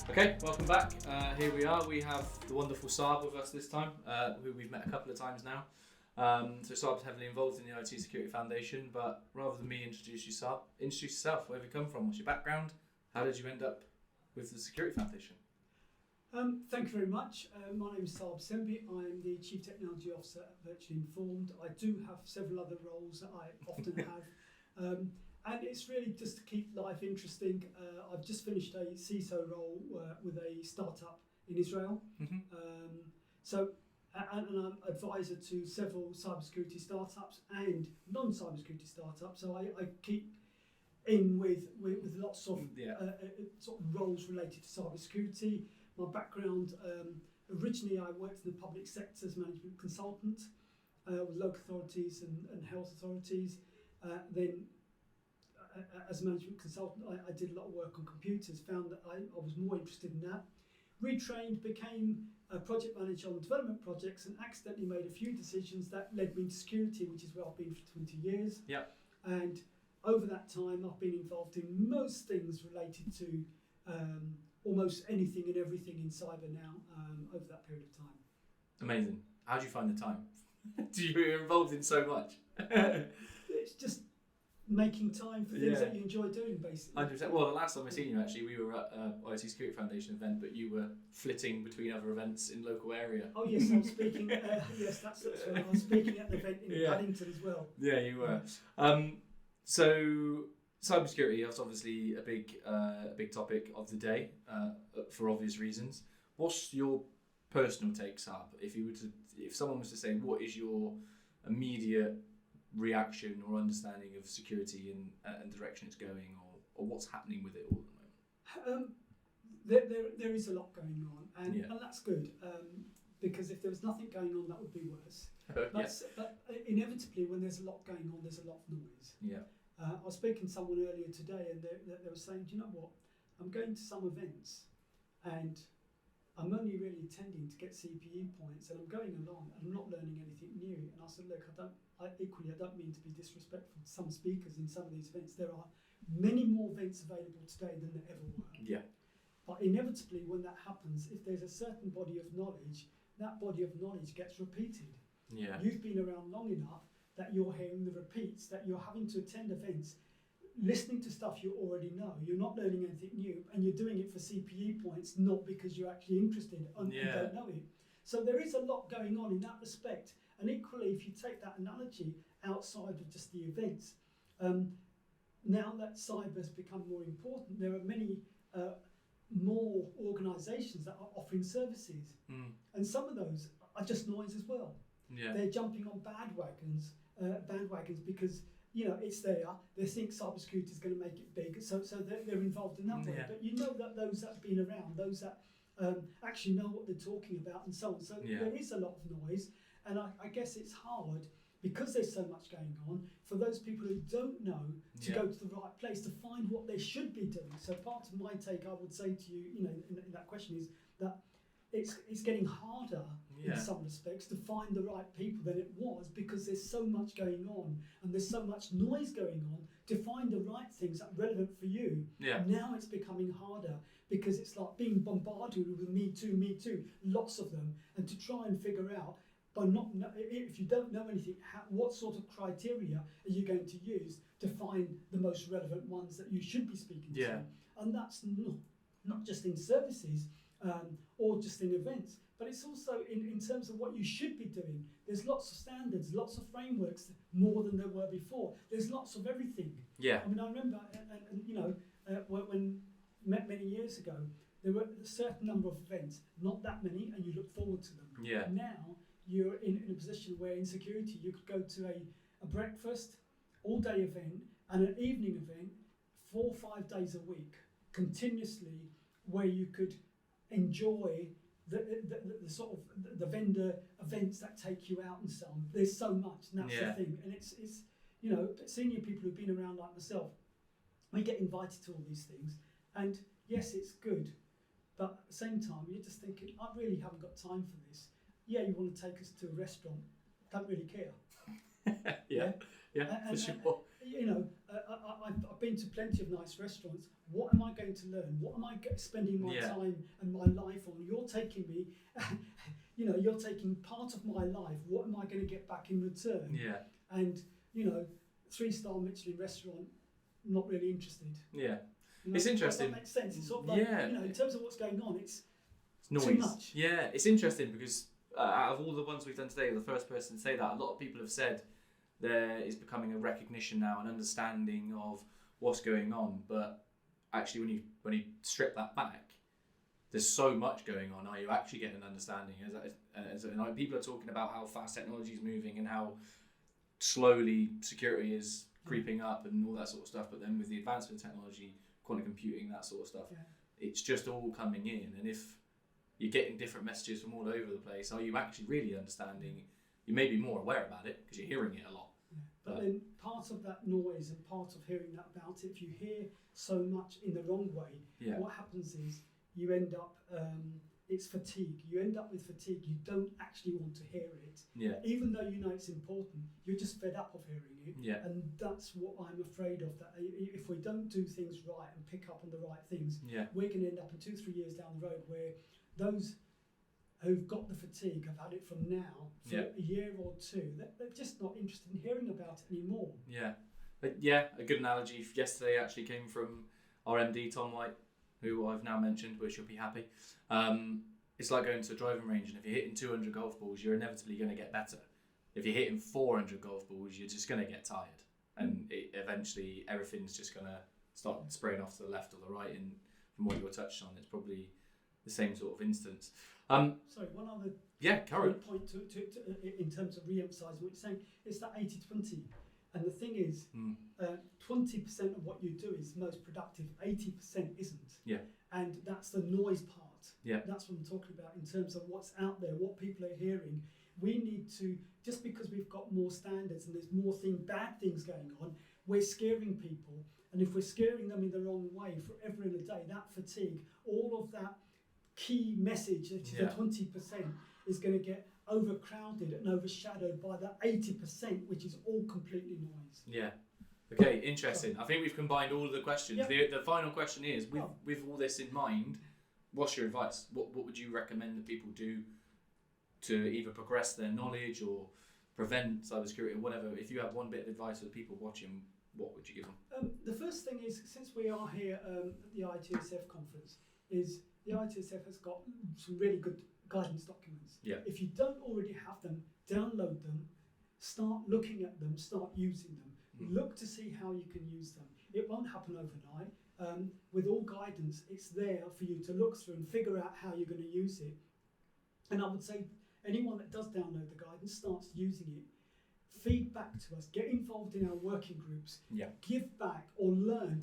Okay, welcome back. Here we are. We have the wonderful Sarb with us this time, who we've met a couple of times now. So Sarb's heavily involved in the IoT Security Foundation, but rather than me introduce you, Sarb, introduce yourself. Where have you come from? What's your background? How did you end up with the Security Foundation? Thank you very much. My name is Sarb Sembhi. I'm the Chief Technology Officer at Virtually Informed. I do have several other roles that I often have. And it's really just to keep life interesting. I've just finished a CISO role with a startup in Israel. Mm-hmm. And I'm advisor to several cybersecurity startups and non-cybersecurity startups. So I keep in with lots of sort of roles related to cybersecurity. My background, originally I worked in the public sector as management consultant with local authorities and health authorities. Then as a management consultant, I did a lot of work on computers, found that I was more interested in that. Retrained, became a project manager on development projects and accidentally made a few decisions that led me to security, which is where I've been for 20 years. Yeah. And over that time, I've been involved in most things related to almost anything and everything in cyber now over that period of time. Amazing. How do you find the time? You're involved in so much. It's just making time for things that you enjoy doing, basically. 100%. Well, the last time I seen you, actually, we were at IoT Security Foundation event, but you were flitting between other events in local area. Oh yes, I was speaking. Yes, that's right. I was speaking at an event in Paddington as well. Yeah, you were. So cybersecurity is obviously a big topic of the day for obvious reasons. What's your personal take, Sarb? If someone was to say, what is your immediate reaction or understanding of security and direction it's going, or what's happening with it all at the moment? There is a lot going on, and that's good, because if there was nothing going on, that would be worse. But inevitably, when there's a lot going on, there's a lot of noise. Yeah. I was speaking to someone earlier today, and they were saying, do you know what? I'm going to some events, and I'm only really attending to get CPE points, and I'm going along, and I'm not learning anything new. And I said, look, I don't mean to be disrespectful to some speakers in some of these events. There are many more events available today than there ever were. Yeah. But inevitably, when that happens, if there's a certain body of knowledge, that body of knowledge gets repeated. Yeah. You've been around long enough that you're hearing the repeats, that you're having to attend events, listening to stuff you already know. You're not learning anything new, and you're doing it for CPE points, not because you're actually interested and don't know it. So there is a lot going on in that respect. And equally, if you take that analogy outside of just the events, now that cyber has become more important, there are many more organisations that are offering services. And some of those are just noise as well. Yeah. They're jumping on bandwagons because it's there. They think cybersecurity is going to make it big, so they're involved in that way. But you know that those that have been around, those that actually know what they're talking about, and so on. So there is a lot of noise, and I guess it's hard because there's so much going on for those people who don't know to go to the right place to find what they should be doing. So part of my take, I would say to you, in that question is that it's getting harder in some respects to find the right people than it was, because there's so much going on and there's so much noise going on to find the right things that are relevant for you. Yeah. Now it's becoming harder because it's like being bombarded with me too, lots of them, and to try and figure out, if you don't know anything, what sort of criteria are you going to use to find the most relevant ones that you should be speaking to? And that's not just in services or just in events, but it's also in terms of what you should be doing. There's lots of standards, lots of frameworks, more than there were before. There's lots of everything. Yeah. I mean, I remember, when many years ago, there were a certain number of events, not that many, and you look forward to them. Yeah. Now you're in a position where in security you could go to a breakfast, all-day event, and an evening event 4 or 5 days a week, continuously, where you could enjoy the sort of the vendor events that take you out and so on. There's so much, and that's the thing. And it's senior people who've been around like myself, we get invited to all these things, and yes, it's good, but at the same time, you're just thinking, I really haven't got time for this. Yeah, you want to take us to a restaurant, don't really care. For sure. I've been to plenty of nice restaurants. What am I going to learn? What am I spending my time and my life on? You're taking me, you're taking part of my life. What am I going to get back in return? Yeah. And 3-star Michelin restaurant, not really interested. Yeah. It's interesting. That makes sense. It's sort of like, in terms of what's going on, it's noise. Too much. Yeah, it's interesting because out of all the ones we've done today, you're the first person to say that. A lot of people have said there is becoming a recognition now, an understanding of what's going on. But actually, when you strip that back, there's so much going on. Are you actually getting an understanding? People are talking about how fast technology is moving and how slowly security is creeping up and all that sort of stuff. But then with the advancement of technology, quantum computing, that sort of stuff, it's just all coming in. And if you're getting different messages from all over the place, are you actually really understanding? You may be more aware about it because you're hearing it a lot. Yeah. But then part of that noise and part of hearing that about it, if you hear so much in the wrong way, what happens is you end up, it's fatigue. You end up with fatigue. You don't actually want to hear it. Yeah. Even though you know it's important, you're just fed up of hearing it. Yeah. And that's what I'm afraid of, that if we don't do things right and pick up on the right things, we're going to end up in 2-3 years down the road where those who've got the fatigue have had it from now for a year or two. They're just not interested in hearing about it anymore. Yeah. But yeah, a good analogy yesterday actually came from our MD, Tom White, who I've now mentioned, which you'll be happy. It's like going to a driving range, and if you're hitting 200 golf balls, you're inevitably going to get better. If you're hitting 400 golf balls, you're just going to get tired. And eventually everything's just going to start spraying off to the left or the right. And from what you touched on, it's probably the same sort of instance. Sorry, one other point to in terms of re-emphasising what you're saying, is that 80-20. And the thing is, 20% of what you do is most productive, 80% isn't. Yeah. And that's the noise part. Yeah. That's what I'm talking about in terms of what's out there, what people are hearing. We need to, just because we've got more standards and there's more bad things going on, we're scaring people. And if we're scaring them in the wrong way forever and a day, that fatigue, all of that key message, that is the 20%, is going to get overcrowded and overshadowed by that 80%, which is all completely noise. Yeah. Okay, interesting. I think we've combined all of the questions. Yeah. The final question is, with all this in mind, what's your advice? What would you recommend that people do to either progress their knowledge or prevent cybersecurity or whatever? If you have one bit of advice for the people watching, what would you give them? The first thing is, since we are here at the ITSF conference, is the ITSF has got some really good guidance documents. Yeah. If you don't already have them, download them, start looking at them, start using them. Look to see how you can use them. It won't happen overnight. With all guidance, it's there for you to look through and figure out how you're going to use it. And I would say anyone that does download the guidance, starts using it, feed back to us, get involved in our working groups, give back or learn,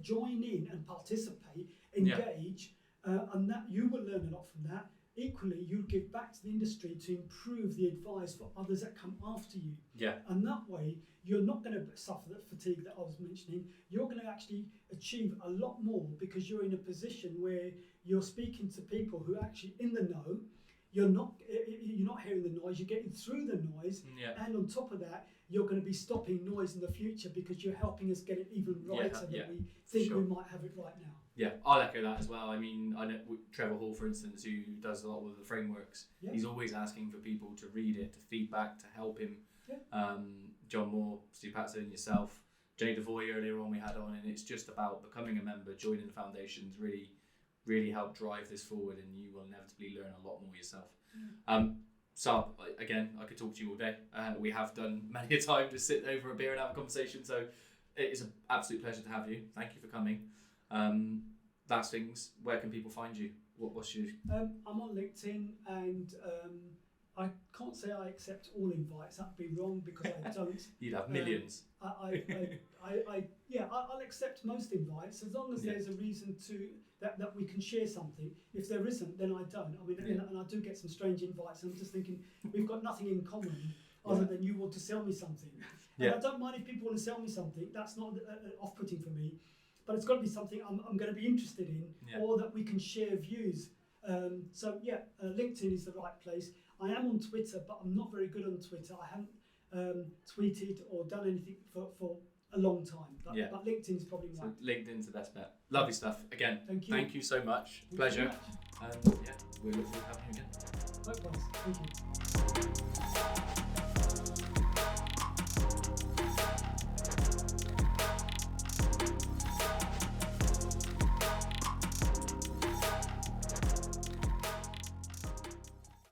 join in and participate, engage, and that you will learn a lot from that. Equally, you give back to the industry to improve the advice for others that come after you. Yeah. And that way, you're not going to suffer that fatigue that I was mentioning. You're going to actually achieve a lot more because you're in a position where you're speaking to people who are actually in the know. You're not hearing the noise. You're getting through the noise, and on top of that, you're going to be stopping noise in the future because you're helping us get it even righter than we think we might have it right now. Yeah, I'll echo that as well. I mean, I know Trevor Hall, for instance, who does a lot with the frameworks, he's always asking for people to read it, to feedback, to help him. Yeah. John Moore, Stu Patterson, yourself, Jenny Devoy earlier on we had on, and it's just about becoming a member, joining the foundations, really help drive this forward, and you will inevitably learn a lot more yourself. Sarb, again, I could talk to you all day. We have done many a time to sit over a beer and have a conversation, so it is an absolute pleasure to have you. Thank you for coming. Last things, where can people find you? What's your... I'm on LinkedIn, and I can't say I accept all invites. That'd be wrong because I don't. You'd have millions. I'll accept most invites as long as there's a reason to that we can share something. If there isn't, then I don't. I mean, and I do get some strange invites. I'm just thinking we've got nothing in common other than you want to sell me something. And I don't mind if people want to sell me something. That's not off-putting for me. But it's got to be something I'm going to be interested in, or that we can share views. LinkedIn is the right place. I am on Twitter, but I'm not very good on Twitter. I haven't tweeted or done anything for a long time. But, Yeah. but LinkedIn's probably So one. LinkedIn's the best bet. Lovely stuff. Again, Thank you. so much. Thank you Pleasure. so much. And yeah, we look forward to having you again. Likewise. Thank you.